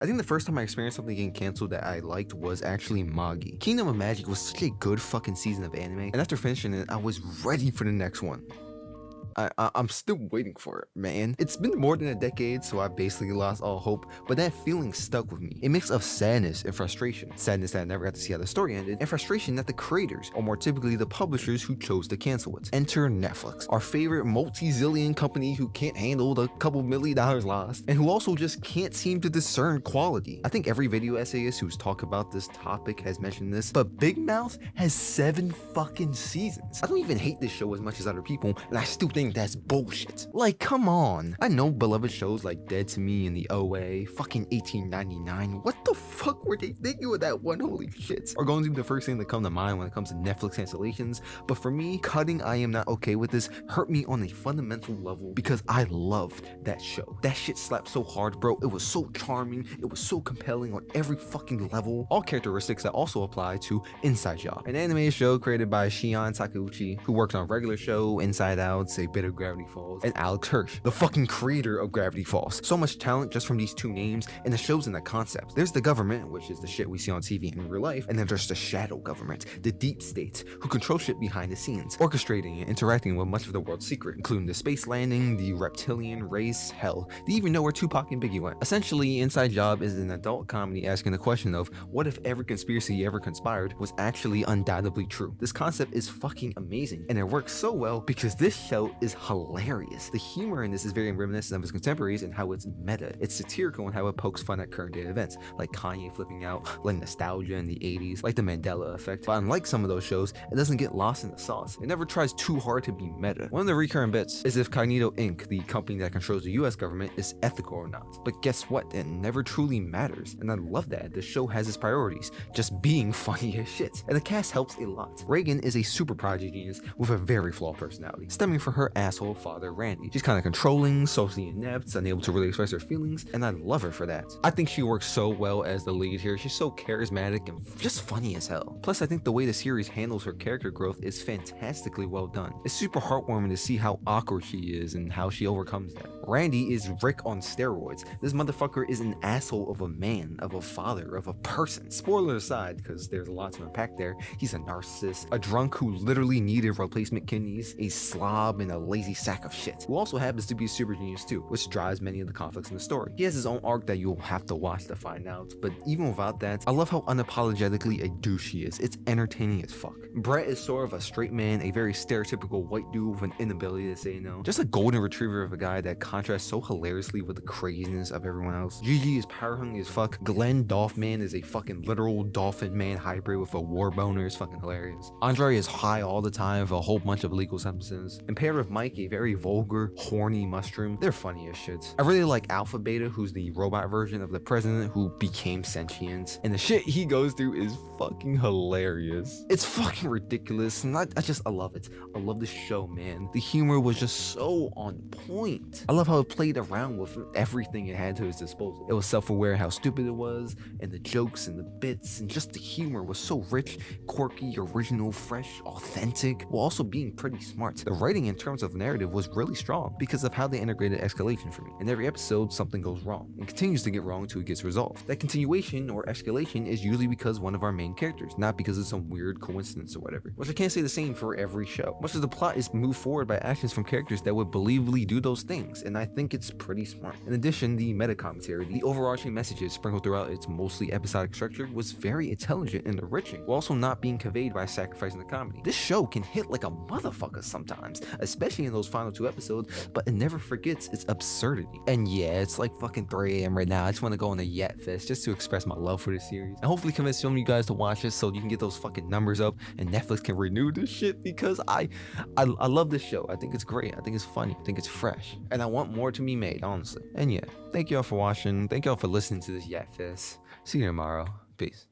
I think the first time I experienced something getting canceled that I liked was actually Magi. Kingdom of Magic was such a good fucking season of anime, and after finishing it, I was ready for the next one. I'm still waiting for it, man. It's been more than a decade, so I basically lost all hope, but that feeling stuck with me. A mix of sadness and frustration. Sadness that I never got to see how the story ended, and frustration that the creators, or more typically the publishers who chose to cancel it. Enter Netflix, our favorite multi-zillion company who can't handle the couple $1 million lost, and who also just can't seem to discern quality. I think every video essayist who's talked about this topic has mentioned this, but Big Mouth has 7 fucking seasons. I don't even hate this show as much as other people, and I still think that's bullshit. Like, come on. I know beloved shows like Dead to Me and the OA, fucking 1899. What the fuck were they thinking with that one? Holy shit. Are going to be the first thing that come to mind when it comes to Netflix cancellations, but for me, cutting I Am Not Okay With This hurt me on a fundamental level because I loved that show. That shit slapped so hard, bro. It was so charming. It was so compelling on every fucking level. All characteristics that also apply to Inside Job, an anime show created by Shion Takeuchi, who worked on Regular Show, Inside Out, A Bit of Gravity Falls, and Alex Hirsch, the fucking creator of Gravity Falls. So much talent just from these 2 names, and the shows and the concepts. There's the government, which is the shit we see on TV in real life, and then there's the shadow government, the deep state, who control shit behind the scenes, orchestrating and interacting with much of the world's secret, including the space landing, the reptilian race, hell, they even know where Tupac and Biggie went. Essentially, Inside Job is an adult comedy asking the question of, what if every conspiracy ever conspired was actually undoubtedly true? This concept is fucking amazing, and it works so well because this show is hilarious. The humor in this is very reminiscent of its contemporaries and how it's meta. It's satirical in how it pokes fun at current day events, like Kanye flipping out, like nostalgia in the 80s, like the Mandela effect. But unlike some of those shows, it doesn't get lost in the sauce. It never tries too hard to be meta. One of the recurring bits is if Cognito Inc., the company that controls the US government, is ethical or not. But guess what? It never truly matters. And I love that. The show has its priorities, just being funny as shit. And the cast helps a lot. Reagan is a super prodigy genius with a very flawed personality, stemming from her asshole father Randy. She's kind of controlling, socially inept, unable to really express her feelings, and I love her for that. I think she works so well as the lead here. She's so charismatic and just funny as hell. Plus, I think the way the series handles her character growth is fantastically well done. It's super heartwarming to see how awkward she is and how she overcomes that. Randy is Rick on steroids. This motherfucker is an asshole of a man, of a father, of a person. Spoiler aside, because there's a lot to unpack there, he's a narcissist, a drunk who literally needed replacement kidneys, a slob, and a lazy sack of shit, who also happens to be a super genius too, which drives many of the conflicts in the story. He has his own arc that you'll have to watch to find out, but even without that, I love how unapologetically a douche he is. It's entertaining as fuck. Brett is sort of a straight man, a very stereotypical white dude with an inability to say no. Just a golden retriever of a guy that contrasts so hilariously with the craziness of everyone else. Gigi is power hungry as fuck. Glenn Dolphman is a fucking literal dolphin man hybrid with a war boner. Is fucking hilarious. Andre is high all the time for a whole bunch of illegal substances. And paired with Mike, a very vulgar, horny mushroom, they're funny as shit. I really like Alpha Beta, who's the robot version of the president who became sentient, and the shit he goes through is fucking hilarious. It's fucking ridiculous, and I love it. I love this show, man. The humor was just so on point. I love how it played around with everything it had to its disposal. It was self-aware how stupid it was, and the jokes and the bits, and just the humor was so rich, quirky, original, fresh, authentic, while also being pretty smart. The writing in terms of narrative was really strong because of how they integrated escalation for me. In every episode, something goes wrong, and continues to get wrong until it gets resolved. That continuation or escalation is usually because one of our main characters, not because of some weird coincidence or whatever. Which I can't say the same for every show. Much of the plot is moved forward by actions from characters that would believably do those things, and I think it's pretty smart. In addition, the meta commentary, the overarching messages sprinkled throughout its mostly episodic structure was very intelligent and enriching, while also not being conveyed by sacrificing the comedy. This show can hit like a motherfucker sometimes, especially in those final 2 episodes, but it never forgets its absurdity. And yeah, it's like fucking 3 a.m. right now. I just want to go on a Yet Fest just to express my love for this series, and hopefully convince some of you guys to watch it so you can get those fucking numbers up and Netflix can renew this shit, because I love this show. I think it's great. I think it's funny. I think it's fresh, and I want more to be made, honestly. And yeah, thank y'all for watching. Thank y'all for listening to this Yet Fest. See you tomorrow. Peace.